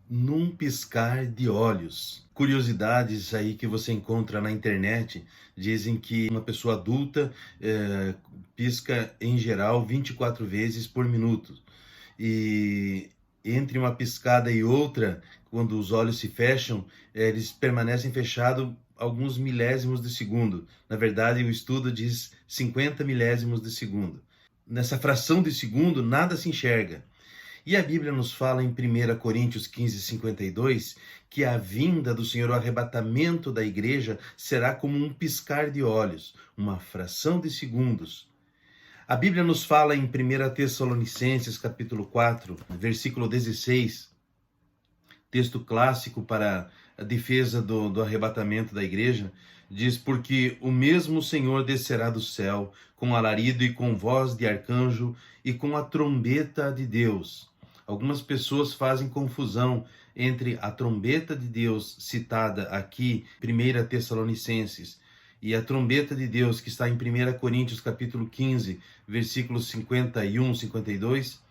num piscar de olhos. Curiosidades aí que você encontra na internet dizem que uma pessoa adulta pisca em geral 24 vezes por minuto. E entre uma piscada e outra, quando os olhos se fecham, eles permanecem fechados alguns milésimos de segundo. Na verdade, o estudo diz 50 milésimos de segundo. Nessa fração de segundo, nada se enxerga. E a Bíblia nos fala em 1 Coríntios 15:52 que a vinda do Senhor, o arrebatamento da igreja, será como um piscar de olhos, uma fração de segundos. A Bíblia nos fala em 1 Tessalonicenses capítulo 4, versículo 16, texto clássico para a defesa do arrebatamento da igreja, diz: porque o mesmo Senhor descerá do céu com alarido e com voz de arcanjo e com a trombeta de Deus. Algumas pessoas fazem confusão entre a trombeta de Deus citada aqui, 1 Tessalonicenses, e a trombeta de Deus que está em 1 Coríntios capítulo 15, versículos 51, 52,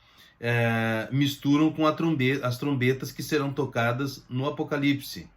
misturam com as trombetas que serão tocadas no Apocalipse.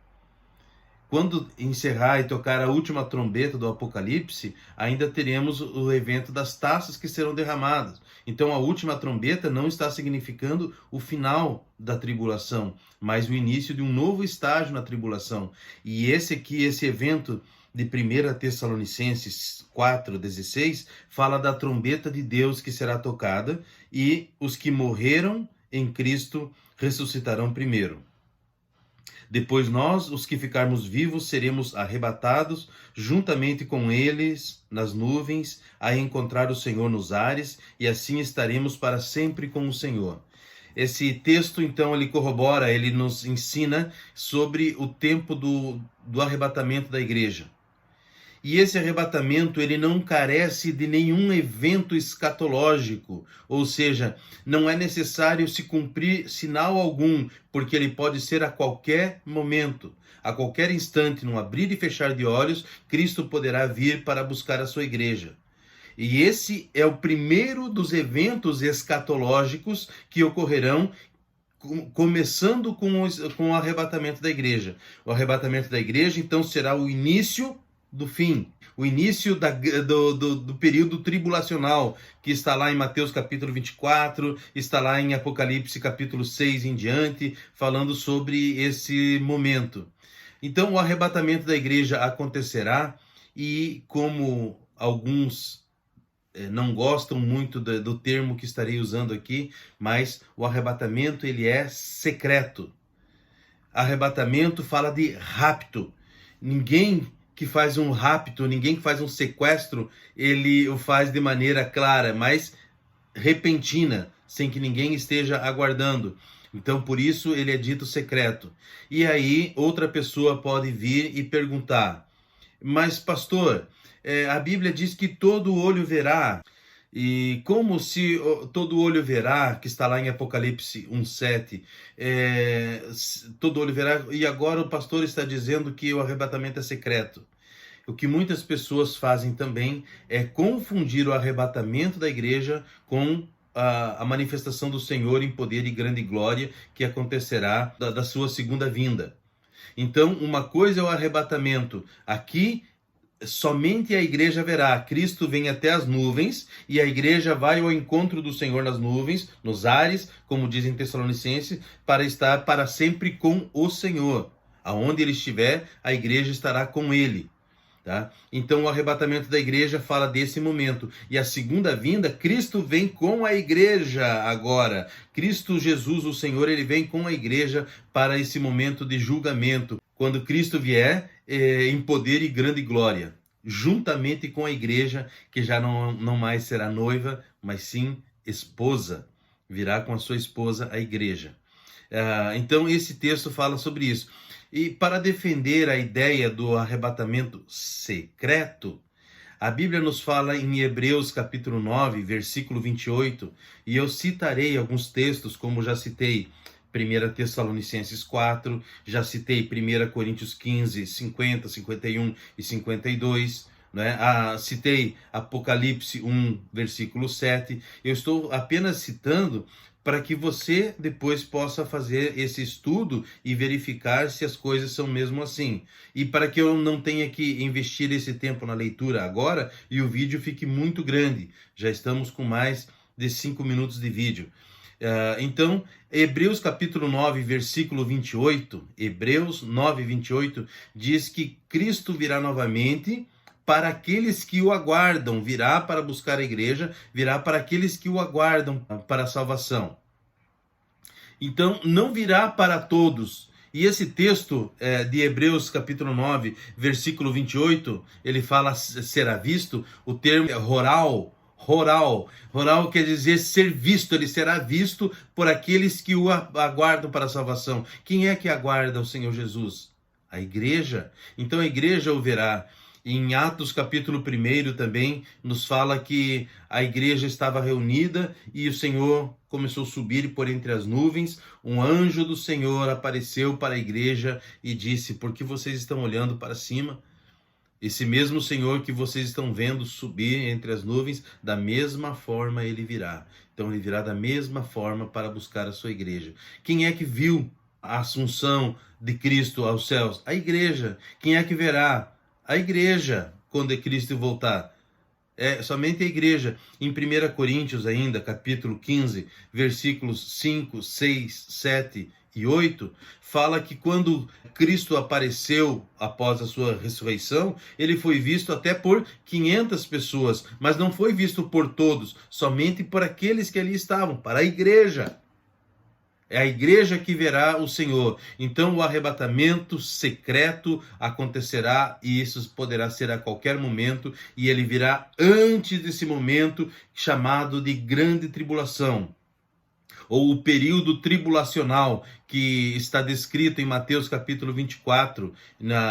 Quando encerrar e tocar a última trombeta do Apocalipse, ainda teremos o evento das taças que serão derramadas. Então a última trombeta não está significando o final da tribulação, mas o início de um novo estágio na tribulação. E esse evento de 1 Tessalonicenses 4:16, fala da trombeta de Deus que será tocada e os que morreram em Cristo ressuscitarão primeiro. Depois nós, os que ficarmos vivos, seremos arrebatados juntamente com eles nas nuvens, a encontrar o Senhor nos ares, e assim estaremos para sempre com o Senhor. Esse texto, então, ele corrobora, ele nos ensina sobre o tempo do arrebatamento da igreja. E esse arrebatamento, ele não carece de nenhum evento escatológico, ou seja, não é necessário se cumprir sinal algum, porque ele pode ser a qualquer momento, a qualquer instante, num abrir e fechar de olhos, Cristo poderá vir para buscar a sua igreja. E esse é o primeiro dos eventos escatológicos que ocorrerão, começando com o arrebatamento da igreja. O arrebatamento da igreja, então, será o início do fim, o início do período tribulacional, que está lá em Mateus capítulo 24, está lá em Apocalipse capítulo 6 em diante, falando sobre esse momento. Então o arrebatamento da igreja acontecerá, e como alguns não gostam muito do termo que estarei usando aqui, mas o arrebatamento ele é secreto. Arrebatamento fala de rapto. Ninguém que faz um rapto, ninguém que faz um sequestro, ele o faz de maneira clara, mas repentina, sem que ninguém esteja aguardando. Então, por isso, ele é dito secreto. E aí, outra pessoa pode vir e perguntar: mas, pastor, a Bíblia diz que todo olho verá. E como se todo olho verá, que está lá em Apocalipse 1:7, todo olho verá, e agora o pastor está dizendo que o arrebatamento é secreto. O que muitas pessoas fazem também é confundir o arrebatamento da igreja com a manifestação do Senhor em poder e grande glória que acontecerá da sua segunda vinda. Então, uma coisa é o arrebatamento aqui. Somente a igreja verá. Cristo vem até as nuvens e a igreja vai ao encontro do Senhor nas nuvens, nos ares, como dizem Tessalonicenses, para estar para sempre com o Senhor. Aonde ele estiver, a igreja estará com ele. Tá? Então o arrebatamento da igreja fala desse momento. E a segunda vinda, Cristo vem com a igreja agora. Cristo Jesus, o Senhor, ele vem com a igreja para esse momento de julgamento. Quando Cristo vier em poder e grande glória, juntamente com a igreja, que já não mais será noiva, mas sim esposa. Virá com a sua esposa a igreja. Então esse texto fala sobre isso. E para defender a ideia do arrebatamento secreto, a Bíblia nos fala em Hebreus capítulo 9, versículo 28, e eu citarei alguns textos, como já citei 1 Tessalonicenses 4, já citei 1 Coríntios 15, 50, 51 e 52, né? Citei Apocalipse 1, versículo 7. Eu estou apenas citando para que você depois possa fazer esse estudo e verificar se as coisas são mesmo assim. E para que eu não tenha que investir esse tempo na leitura agora e o vídeo fique muito grande. Já estamos com mais de 5 minutos de vídeo. Então, Hebreus capítulo 9, versículo 28, Hebreus 9, 28, diz que Cristo virá novamente para aqueles que o aguardam, virá para buscar a igreja, virá para aqueles que o aguardam para a salvação. Então, não virá para todos. E esse texto de Hebreus capítulo 9, versículo 28, ele fala será visto, o termo é Roral quer dizer ser visto, ele será visto por aqueles que o aguardam para a salvação. Quem é que aguarda o Senhor Jesus? A igreja. Então a igreja o verá. Em Atos capítulo 1 também nos fala que a igreja estava reunida e o Senhor começou a subir por entre as nuvens. Um anjo do Senhor apareceu para a igreja e disse: por que vocês estão olhando para cima? Esse mesmo Senhor que vocês estão vendo subir entre as nuvens, da mesma forma ele virá. Então ele virá da mesma forma para buscar a sua igreja. Quem é que viu a assunção de Cristo aos céus? A igreja. Quem é que verá? A igreja, quando Cristo voltar. É somente a igreja. Em 1 Coríntios ainda, capítulo 15, versículos 5, 6, 7 e 8, fala que quando Cristo apareceu após a sua ressurreição, ele foi visto até por 500 pessoas, mas não foi visto por todos, somente por aqueles que ali estavam, para a igreja. É a igreja que verá o Senhor. Então o arrebatamento secreto acontecerá e isso poderá ser a qualquer momento e ele virá antes desse momento chamado de grande tribulação, ou o período tribulacional que está descrito em Mateus capítulo 24,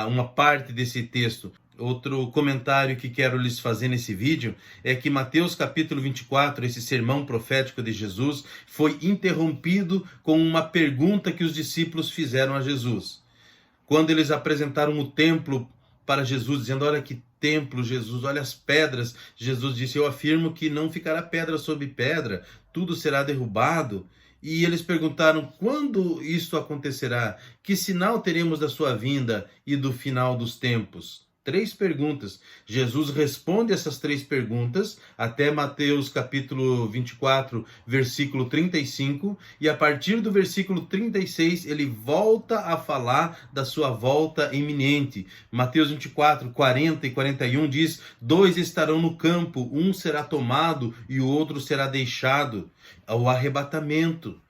uma parte desse texto. Outro comentário que quero lhes fazer nesse vídeo é que Mateus capítulo 24, esse sermão profético de Jesus, foi interrompido com uma pergunta que os discípulos fizeram a Jesus. Quando eles apresentaram o templo para Jesus, dizendo: olha que templo, Jesus, olha as pedras. Jesus disse: eu afirmo que não ficará pedra sobre pedra, tudo será derrubado. E eles perguntaram: quando isto acontecerá? Que sinal teremos da sua vinda e do final dos tempos? 3 perguntas. Jesus responde essas 3 perguntas até Mateus capítulo 24, versículo 35, e a partir do versículo 36 ele volta a falar da sua volta iminente. Mateus 24, 40 e 41 diz: 2 estarão no campo, um será tomado e o outro será deixado. O arrebatamento,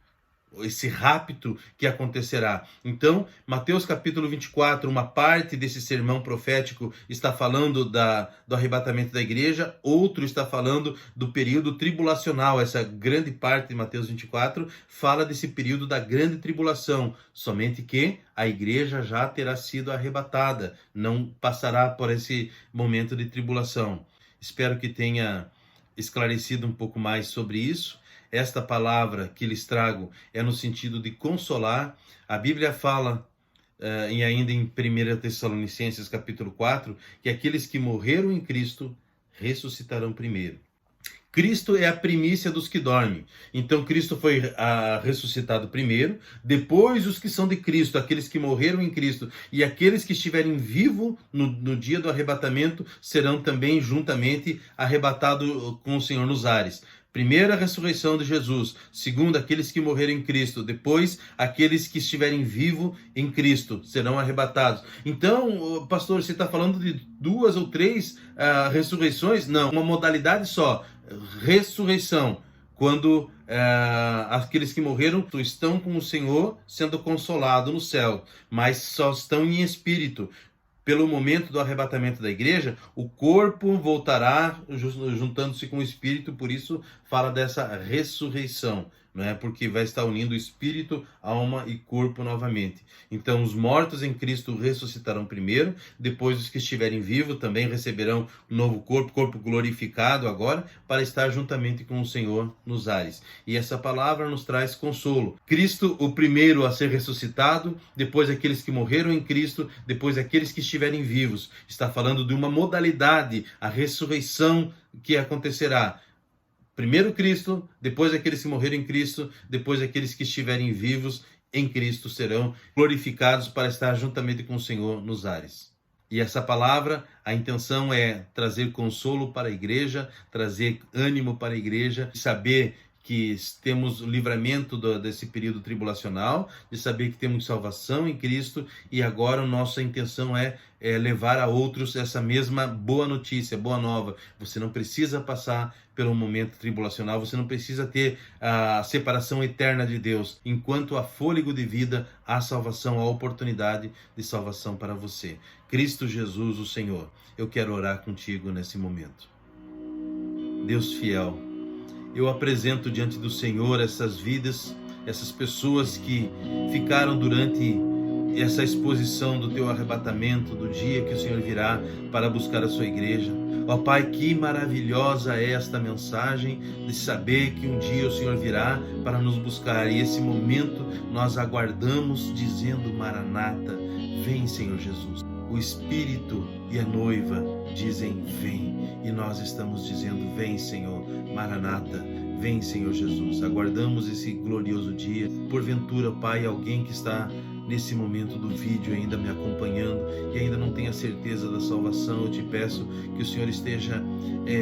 esse rapto que acontecerá. Então, Mateus capítulo 24, uma parte desse sermão profético está falando do arrebatamento da igreja, outro está falando do período tribulacional. Essa grande parte de Mateus 24 fala desse período da grande tribulação, somente que a igreja já terá sido arrebatada, não passará por esse momento de tribulação. Espero que tenha esclarecido um pouco mais sobre isso. Esta palavra que lhes trago é no sentido de consolar. A Bíblia fala, e ainda em 1 Tessalonicenses capítulo 4, que aqueles que morreram em Cristo ressuscitarão primeiro. Cristo é a primícia dos que dormem. Então Cristo foi ressuscitado primeiro, depois os que são de Cristo, aqueles que morreram em Cristo, e aqueles que estiverem vivos no dia do arrebatamento serão também juntamente arrebatados com o Senhor nos ares. Primeiro, a ressurreição de Jesus. Segundo, aqueles que morreram em Cristo. Depois, aqueles que estiverem vivos em Cristo serão arrebatados. Então, pastor, você está falando de 2 ou 3 ressurreições? Não, uma modalidade só. Ressurreição. Quando aqueles que morreram estão com o Senhor sendo consolados no céu, mas só estão em espírito. Pelo momento do arrebatamento da igreja, o corpo voltará juntando-se com o espírito, por isso fala dessa ressurreição, não é? Porque vai estar unindo espírito, alma e corpo novamente. Então, os mortos em Cristo ressuscitarão primeiro, depois os que estiverem vivos também receberão um novo corpo glorificado agora, para estar juntamente com o Senhor nos ares. E essa palavra nos traz consolo. Cristo, o primeiro a ser ressuscitado, depois aqueles que morreram em Cristo, depois aqueles que estiverem vivos. Está falando de uma modalidade, a ressurreição que acontecerá. Primeiro Cristo, depois aqueles que morreram em Cristo, depois aqueles que estiverem vivos em Cristo serão glorificados para estar juntamente com o Senhor nos ares. E essa palavra, a intenção é trazer consolo para a igreja, trazer ânimo para a igreja, saber que temos o livramento desse período tribulacional, de saber que temos salvação em Cristo, e agora a nossa intenção é levar a outros essa mesma boa notícia, boa nova. Você não precisa passar pelo momento tribulacional, você não precisa ter a separação eterna de Deus. Enquanto há fôlego de vida, há salvação, há oportunidade de salvação para você. Cristo Jesus, o Senhor, eu quero orar contigo nesse momento. Deus fiel, eu apresento diante do Senhor essas vidas, essas pessoas que ficaram durante essa exposição do teu arrebatamento, do dia que o Senhor virá para buscar a sua igreja. Ó Pai, que maravilhosa é esta mensagem de saber que um dia o Senhor virá para nos buscar. E esse momento nós aguardamos dizendo: Maranata, vem, Senhor Jesus. O Espírito e a noiva dizem: vem. E nós estamos dizendo: vem, Senhor. Maranata, vem, Senhor Jesus. Aguardamos esse glorioso dia. Porventura, Pai, alguém que está nesse momento do vídeo ainda me acompanhando e ainda não tem a certeza da salvação, eu te peço que o Senhor esteja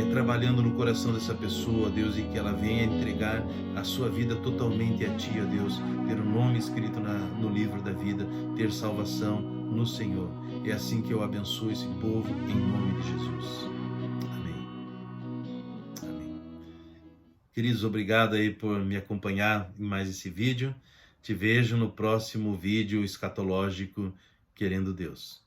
trabalhando no coração dessa pessoa, Deus, e que ela venha entregar a sua vida totalmente a Ti, ó Deus, ter o nome escrito no livro da vida, ter salvação no Senhor. É assim que eu abençoo esse povo, em nome de Jesus. Amém. Amém. Queridos, obrigado aí por me acompanhar em mais esse vídeo. Te vejo no próximo vídeo escatológico, querendo Deus.